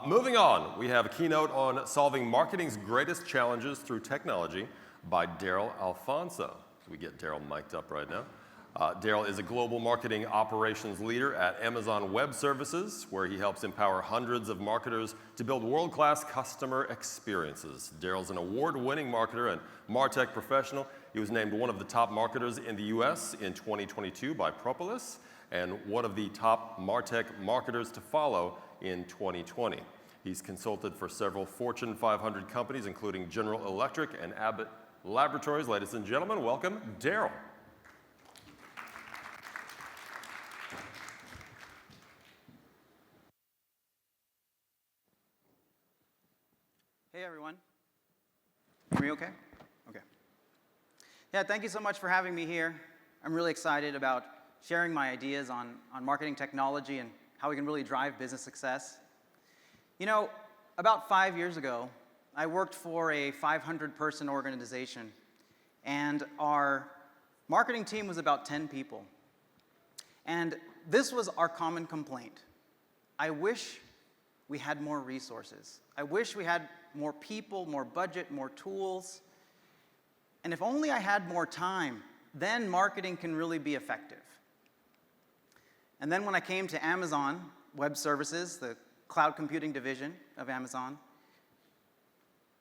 Moving on, we have a keynote on solving marketing's greatest challenges through technology by Alfonso. So we get Daryl mic'd up right now. Daryl is a global marketing operations leader at Amazon Web Services, where he helps empower hundreds of marketers to build world-class customer experiences. Daryl's an award-winning marketer and MarTech professional. He was named one of the top marketers in the US in 2022 by Propolis, and one of the top MarTech marketers to follow in 2020. He's consulted for several Fortune 500 companies, including General Electric and Abbott Laboratories. Ladies and gentlemen, welcome Daryl. Hey everyone. Are we okay? Okay. Yeah, thank you so much for having me here. I'm really excited about sharing my ideas on marketing technology and how we can really drive business success. You know, about 5 years ago, I worked for a 500-person organization, and our marketing team was about 10 people. And this was our common complaint. I wish we had more resources. I wish we had more people, more budget, more tools. And if only I had more time, then marketing can really be effective. And then when I came to Amazon Web Services, the cloud computing division of Amazon,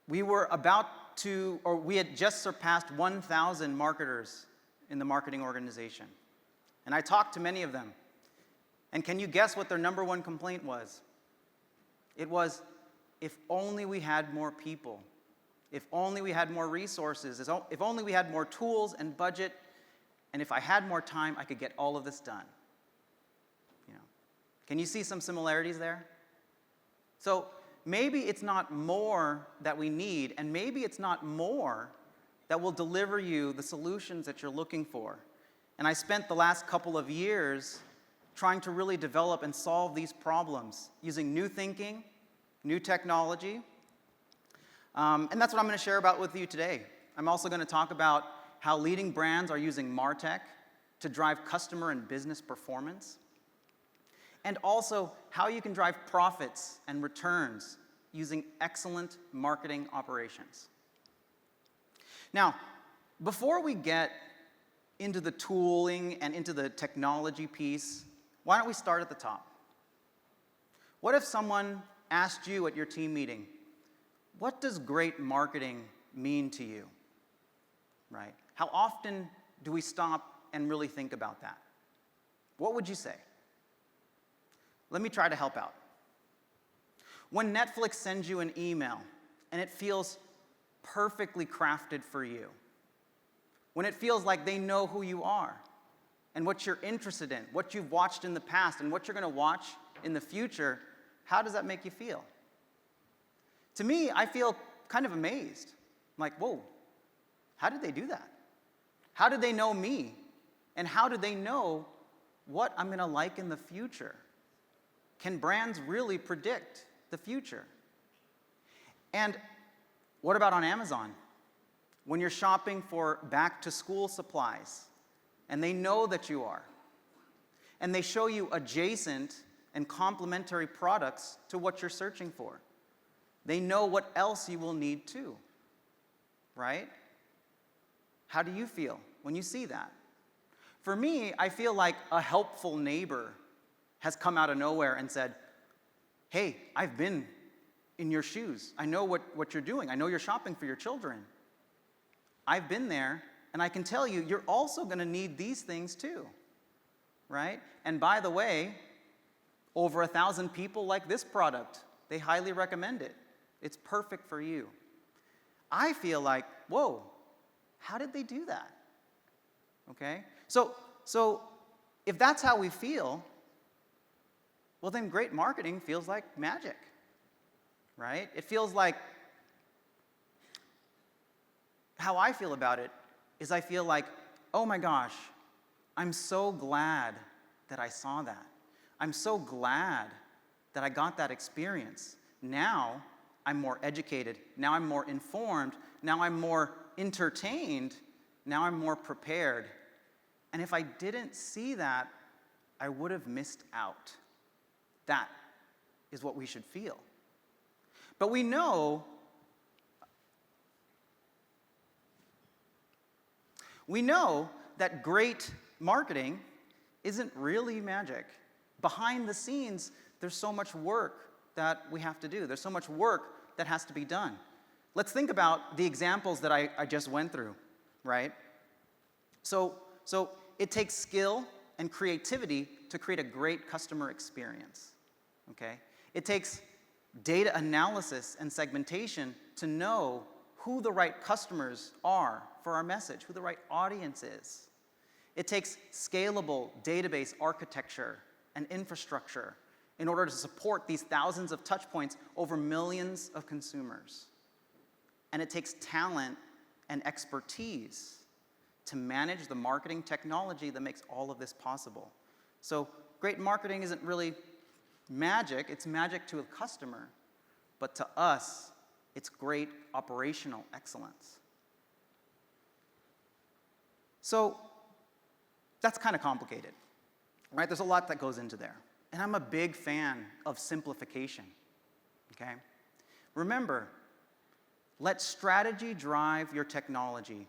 we had just surpassed 1,000 marketers in the marketing organization. And I talked to many of them. And can you guess what their number one complaint was? It was, if only we had more people, if only we had more resources, if only we had more tools and budget, and if I had more time, I could get all of this done. You know, can you see some similarities there? So maybe it's not more that we need, and maybe it's not more that will deliver you the solutions that you're looking for. And I spent the last couple of years trying to really develop and solve these problems using new thinking, new technology. And that's what I'm going to share about with you today. I'm also going to talk about how leading brands are using MarTech to drive customer and business performance, and also how you can drive profits and returns using excellent marketing operations. Now, before we get into the tooling and into the technology piece, why don't we start at the top? What if someone asked you at your team meeting, what does great marketing mean to you? Right? How often do we stop and really think about that? What would you say? Let me try to help out. When Netflix sends you an email and it feels perfectly crafted for you, when it feels like they know who you are and what you're interested in, what you've watched in the past and what you're going to watch in the future, how does that make you feel? To me, I feel kind of amazed. I'm like, whoa, how did they do that? How did they know me? And how do they know what I'm going to like in the future? Can brands really predict the future? And what about on Amazon? When you're shopping for back-to-school supplies, and they know that you are, and they show you adjacent and complementary products to what you're searching for. They know what else you will need too, right? How do you feel when you see that? For me, I feel like a helpful neighbor has come out of nowhere and said, hey, I've been in your shoes. I know what you're doing. I know you're shopping for your children. I've been there, and I can tell you, you're also going to need these things too, right? And by the way, over 1,000 people like this product. They highly recommend it. It's perfect for you. I feel like, whoa, how did they do that? Okay? So if that's how we feel, well then great marketing feels like magic, right? It feels like, how I feel about it is I feel like, oh my gosh, I'm so glad that I saw that. I'm so glad that I got that experience. Now I'm more educated. Now I'm more informed. Now I'm more entertained. Now I'm more prepared. And if I didn't see that, I would have missed out. That is what we should feel. But we know that great marketing isn't really magic. Behind the scenes, there's so much work that we have to do. There's so much work that has to be done. Let's think about the examples that I just went through, right? So it takes skill and creativity to create a great customer experience, okay? It takes data analysis and segmentation to know who the right customers are for our message, who the right audience is. It takes scalable database architecture and infrastructure in order to support these thousands of touch points over millions of consumers. And it takes talent and expertise to manage the marketing technology that makes all of this possible. So great marketing isn't really magic, it's magic to a customer, but to us, it's great operational excellence. So that's kind of complicated, right? There's a lot that goes into there. And I'm a big fan of simplification, okay? Remember, let strategy drive your technology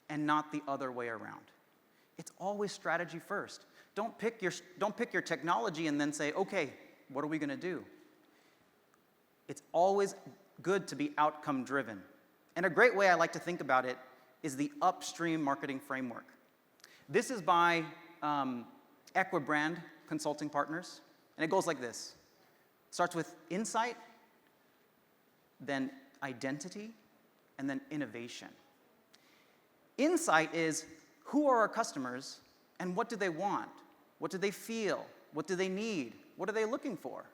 and not the other way around. It's always strategy first. Don't pick your technology and then say, okay, what are we going to do? It's always good to be outcome driven. And a great way I like to think about it is the upstream marketing framework. This is by Equibrand Consulting Partners, and it goes like this. It starts with insight, then identity, and then innovation. Insight is who are our customers and what do they want? What do they feel? What do they need? What are they looking for?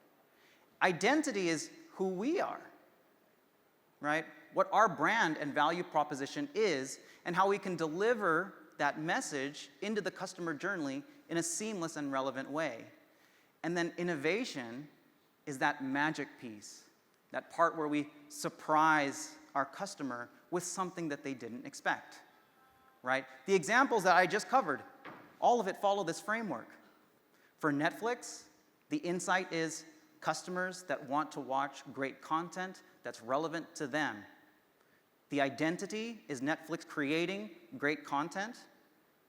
Identity is who we are, right? What our brand and value proposition is and how we can deliver that message into the customer journey in a seamless and relevant way. And then innovation is that magic piece, that part where we surprise our customer with something that they didn't expect, right? The examples that I just covered, all of it follow this framework. For Netflix, the insight is customers that want to watch great content that's relevant to them. The identity is Netflix creating great content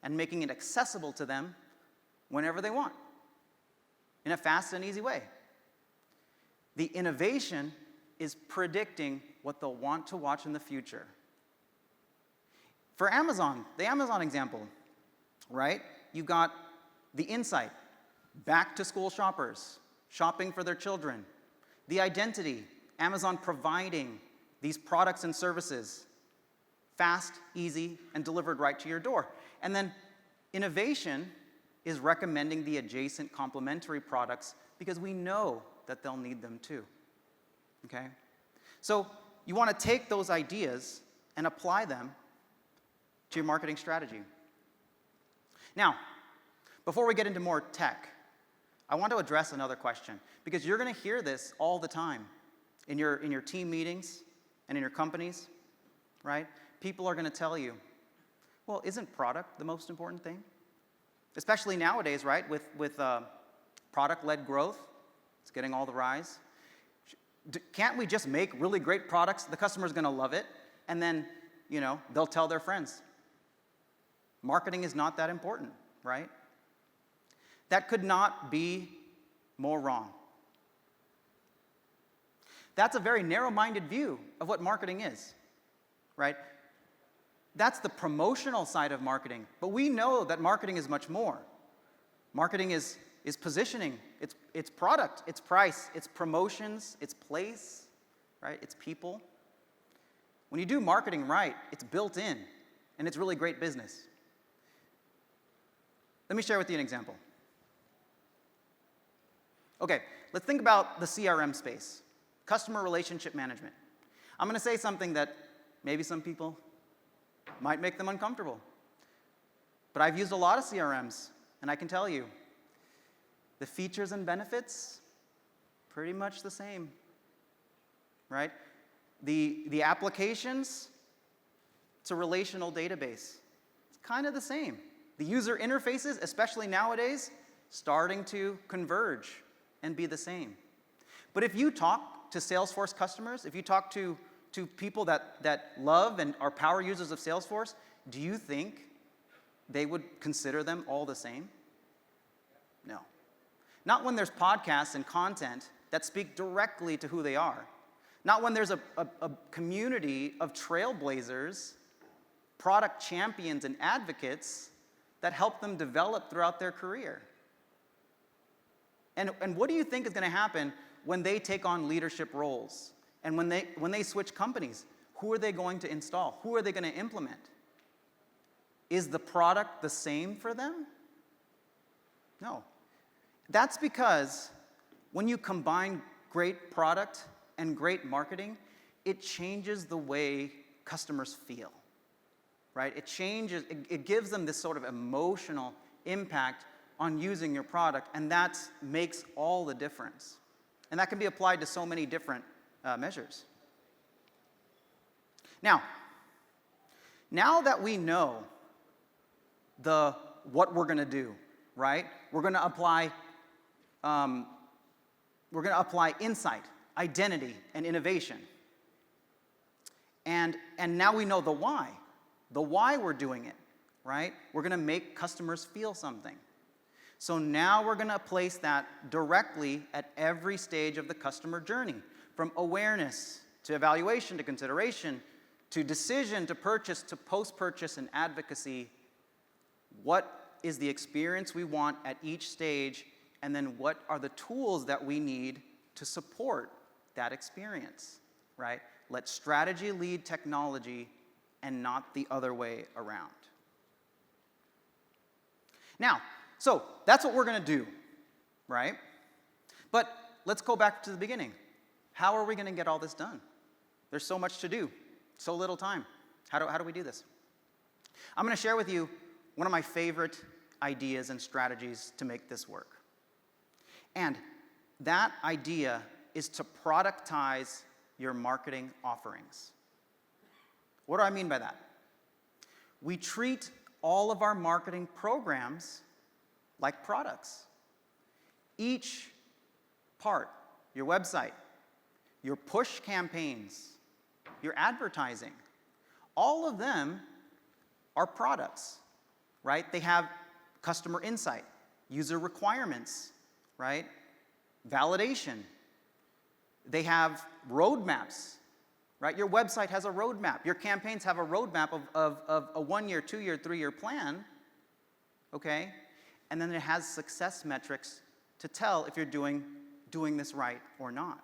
and making it accessible to them whenever they want, in a fast and easy way. The innovation is predicting what they'll want to watch in the future. For Amazon, the Amazon example, right? You've got the insight, back to school shoppers, shopping for their children. The identity, Amazon providing these products and services, fast, easy, and delivered right to your door. And then innovation is recommending the adjacent complementary products because we know that they'll need them too, okay? So you want to take those ideas and apply them to your marketing strategy. Now, before we get into more tech, I want to address another question because you're going to hear this all the time in your team meetings and in your companies, right? People are going to tell you, well, isn't product the most important thing? Especially nowadays, right, with product-led growth, it's getting all the rise. Can't we just make really great products? The customer's going to love it, and then, they'll tell their friends. Marketing is not that important, right? That could not be more wrong. That's a very narrow-minded view of what marketing is, right? That's the promotional side of marketing, but we know that marketing is much more. Marketing is positioning, it's product, it's price, it's promotions, it's place, right? It's people. When you do marketing right, it's built in, and it's really great business. Let me share with you an example. Okay, let's think about the CRM space, customer relationship management. I'm going to say something that maybe some people might make them uncomfortable. But I've used a lot of CRMs, and I can tell you, the features and benefits, pretty much the same, right? The applications, it's a relational database. It's kind of the same. The user interfaces, especially nowadays, starting to converge and be the same. But if you talk to Salesforce customers, if you talk to people that love and are power users of Salesforce, do you think they would consider them all the same? No. Not when there's podcasts and content that speak directly to who they are. Not when there's a community of trailblazers, product champions, and advocates that help them develop throughout their career. And what do you think is going to happen when they take on leadership roles? And when they switch companies, who are they going to install? Who are they going to implement? Is the product the same for them? No. That's because when you combine great product and great marketing, it changes the way customers feel, right? It gives them this sort of emotional impact on using your product, and that makes all the difference. And that can be applied to so many different measures. Now that we know what we're going to do, right? We're going to apply insight, identity, and innovation. And now we know the why we're doing it, right? We're going to make customers feel something. So now we're going to place that directly at every stage of the customer journey, from awareness to evaluation to consideration to decision to purchase to post-purchase and advocacy. What is the experience we want at each stage, and then what are the tools that we need to support that experience, right? Let strategy lead technology and not the other way around. Now, so that's what we're going to do, right? But let's go back to the beginning. How are we going to get all this done? There's so much to do, so little time. How do we do this? I'm going to share with you one of my favorite ideas and strategies to make this work. And that idea is to productize your marketing offerings. What do I mean by that? We treat all of our marketing programs like products. Each part, your website, your push campaigns, your advertising, all of them are products, right? They have customer insight, user requirements, right? Validation. They have roadmaps, right? Your website has a roadmap. Your campaigns have a roadmap of a 1-year, 2-year, 3-year plan, okay? And then it has success metrics to tell if you're doing this right or not.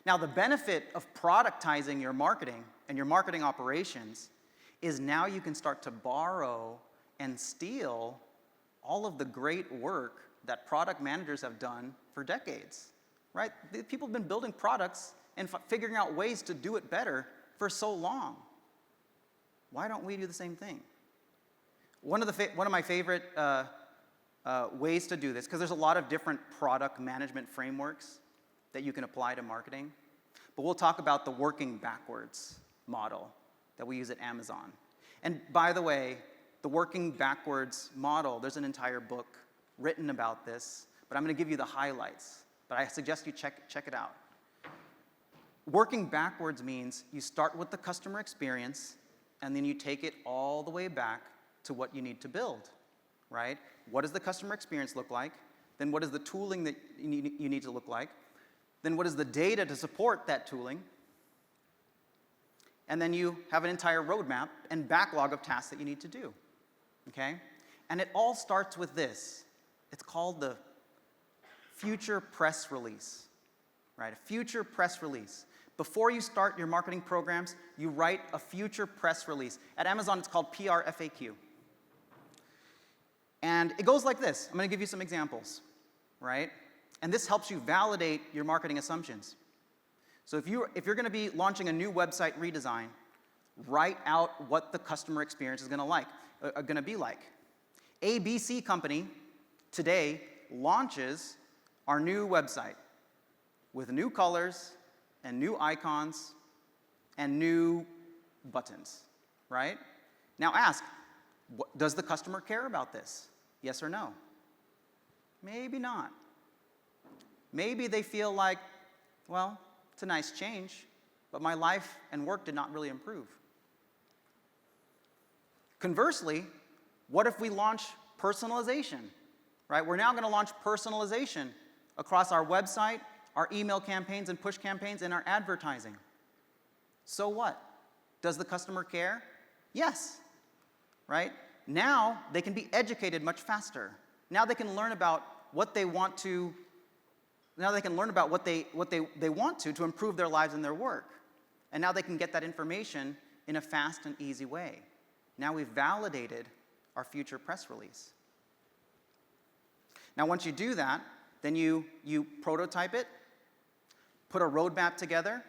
Now, the benefit of productizing your marketing and your marketing operations is now you can start to borrow and steal all of the great work that product managers have done for decades, right? People have been building products and figuring out ways to do it better for so long. Why don't we do the same thing? One of my favorite ways to do this, because there's a lot of different product management frameworks that you can apply to marketing, but we'll talk about the working backwards model that we use at Amazon. And by the way, the working backwards model, there's an entire book written about this, but I'm going to give you the highlights. But I suggest you check it out. Working backwards means you start with the customer experience, and then you take it all the way back to what you need to build, right? What does the customer experience look like? Then what is the tooling that you need to look like? Then what is the data to support that tooling? And then you have an entire roadmap and backlog of tasks that you need to do, okay? And it all starts with this. It's called the future press release, right? A future press release. Before you start your marketing programs, you write a future press release. At Amazon, it's called PR FAQ. And it goes like this. I'm going to give you some examples, right? And this helps you validate your marketing assumptions. So if you're going to be launching a new website redesign, write out what the customer experience is going to be like. ABC company today launches our new website with new colors and new icons and new buttons, right? Now ask, does the customer care about this? Yes or no? Maybe not. maybe they feel like, well, it's a nice change, but my life and work did not really improve. Conversely, what if we launch personalization, right? We're now going to launch personalization across our website, our email campaigns and push campaigns, and our advertising. So what? Does the customer care? Yes, right? Now they can be educated much faster. Now they can learn about what they want to, to improve their lives and their work. And now they can get that information in a fast and easy way. Now we've validated our future press release. Now once you do that, then you prototype it, put a roadmap together,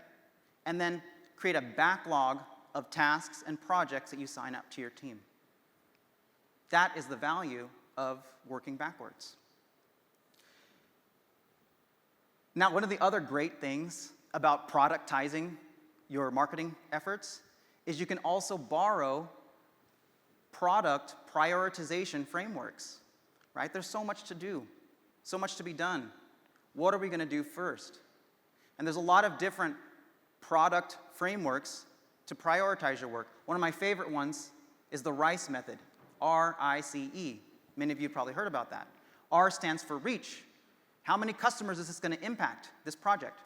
and then create a backlog of tasks and projects that you sign up to your team. That is the value of working backwards. Now, one of the other great things about productizing your marketing efforts is you can also borrow product prioritization frameworks, right? There's so much to do, so much to be done. What are we going to do first? And there's a lot of different product frameworks to prioritize your work. One of my favorite ones is the RICE method, R-I-C-E. Many of you probably heard about that. R stands for reach. How many customers is this going to impact, this project?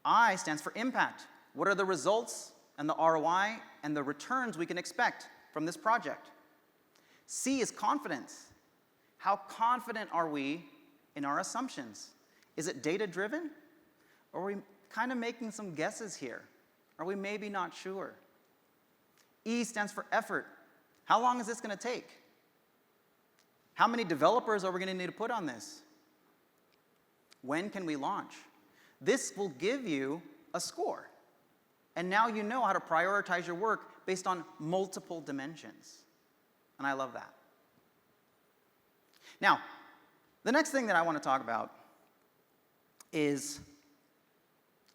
I stands for impact. What are the results and the ROI and the returns we can expect from this project? C is confidence. How confident are we in our assumptions? Is it data-driven? Or are we kind of making some guesses here? Are we maybe not sure? E stands for effort. How long is this going to take? How many developers are we going to need to put on this? When can we launch? This will give you a score. And now you know how to prioritize your work based on multiple dimensions. And I love that. Now, the next thing that I want to talk about is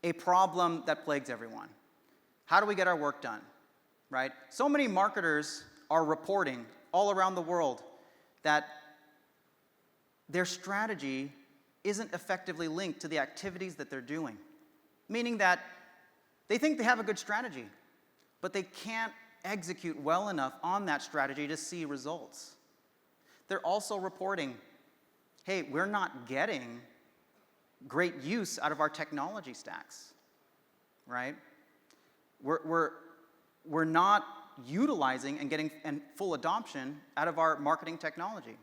a problem that plagues everyone. How do we get our work done, right? So many marketers are reporting all around the world that their strategy isn't effectively linked to the activities that they're doing. Meaning that they think they have a good strategy, but they can't execute well enough on that strategy to see results. They're also reporting, hey, we're not getting great use out of our technology stacks, right? We're not utilizing and getting full adoption out of our marketing technology.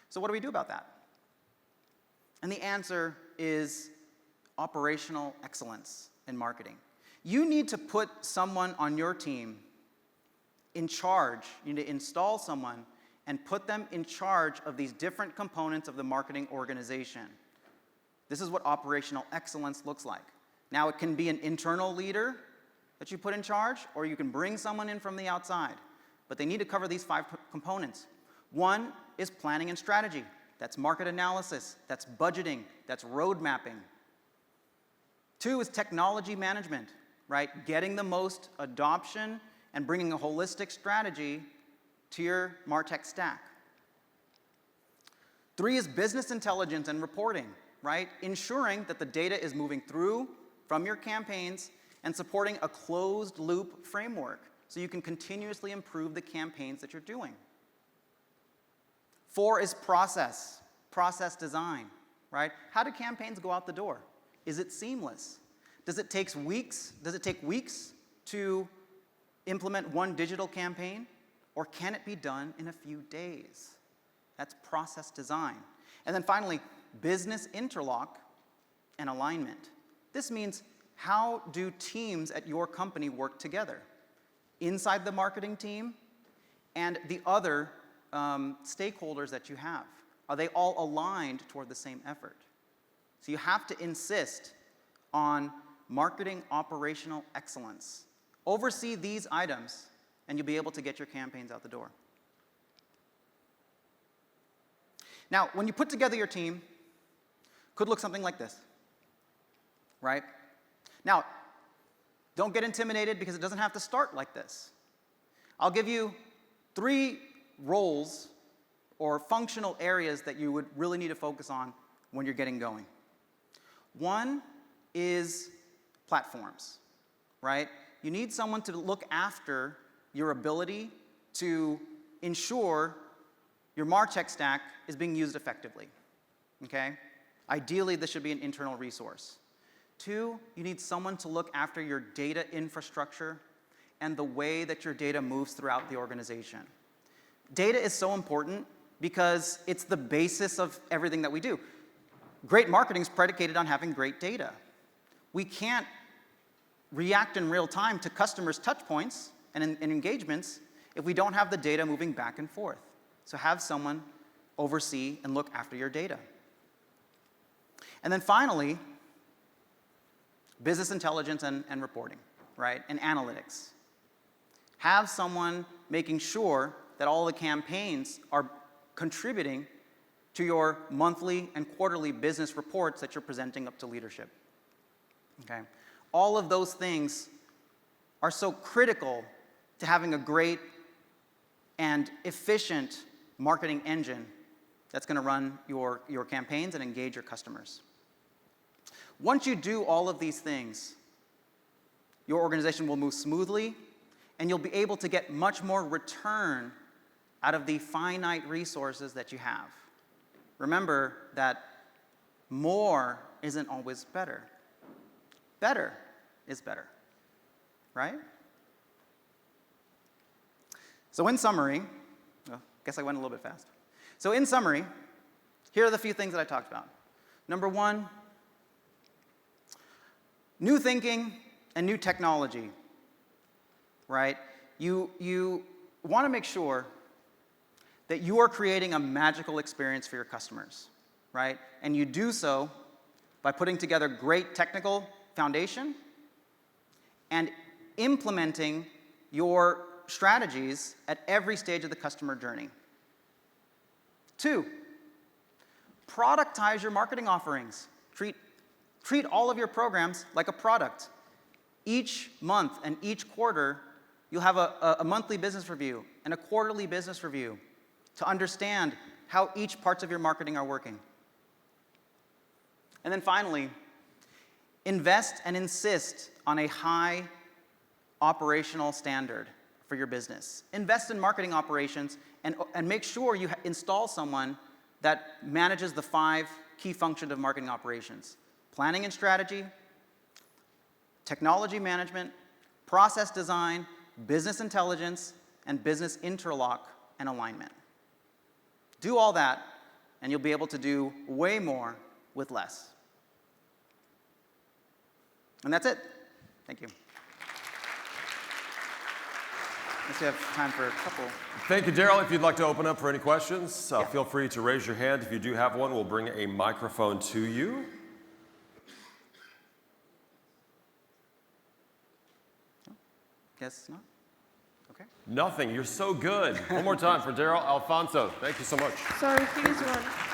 So what do we do about that? And the answer is operational excellence in marketing. You need to put someone on your team in charge. You need to install someone and put them in charge of these different components of the marketing organization. This is what operational excellence looks like. Now, it can be an internal leader that you put in charge, or you can bring someone in from the outside. But they need to cover these 5 components. One is planning and strategy. That's market analysis. That's budgeting. That's road mapping. 2 is technology management, right? Getting the most adoption and bringing a holistic strategy to your MarTech stack. 3 is business intelligence and reporting, right? Ensuring that the data is moving through from your campaigns and supporting a closed loop framework so you can continuously improve the campaigns that you're doing. 4 is process design, right? How do campaigns go out the door? Is it seamless? Does it take weeks to implement one digital campaign? Or can it be done in a few days? That's process design. And then finally, business interlock and alignment. This means, how do teams at your company work together? Inside the marketing team and the other stakeholders that you have. Are they all aligned toward the same effort? So you have to insist on marketing operational excellence. Oversee these items, and you'll be able to get your campaigns out the door. Now, when you put together your team, could look something like this, right? Now, don't get intimidated because it doesn't have to start like this. I'll give you 3 roles or functional areas that you would really need to focus on when you're getting going, One is platforms, right? You need someone to look after your ability to ensure your MarTech stack is being used effectively, okay? Ideally, this should be an internal resource. Two, you need someone to look after your data infrastructure and the way that your data moves throughout the organization. Data is so important because it's the basis of everything that we do. Great marketing is predicated on having great data. We can't react in real time to customers' touch points and engagements if we don't have the data moving back and forth. So have someone oversee and look after your data. And then finally, business intelligence and reporting, right? And analytics. Have someone making sure that all the campaigns are contributing to your monthly and quarterly business reports that you're presenting up to leadership. Okay? All of those things are so critical to having a great and efficient marketing engine that's going to run your campaigns and engage your customers. Once you do all of these things, your organization will move smoothly, and you'll be able to get much more return out of the finite resources that you have. Remember that more isn't always better. Better is better, right? So in summary, I guess I went a little bit fast. So in summary, here are the few things that I talked about. Number one, new thinking and new technology, right? You want to make sure that you are creating a magical experience for your customers, right? And you do so by putting together great technical foundation and implementing your strategies at every stage of the customer journey. Two, productize your marketing offerings. Treat all of your programs like a product. Each month and each quarter, you'll have a monthly business review and a quarterly business review to understand how each parts of your marketing are working. And then finally, invest and insist on a high operational standard for your business. Invest in marketing operations and make sure you install someone that manages the 5 key functions of marketing operations: planning and strategy, technology management, process design, business intelligence, and business interlock and alignment. Do all that, and you'll be able to do way more with less. And that's it. Thank you. Unless you have time for a couple. Thank you, Daryl. If you'd like to open up for any questions, feel free to raise your hand. If you do have one, we'll bring a microphone to you. Guess not? Okay. Nothing. You're so good. One more time for Daryl Alfonso. Thank you so much. Sorry, please one.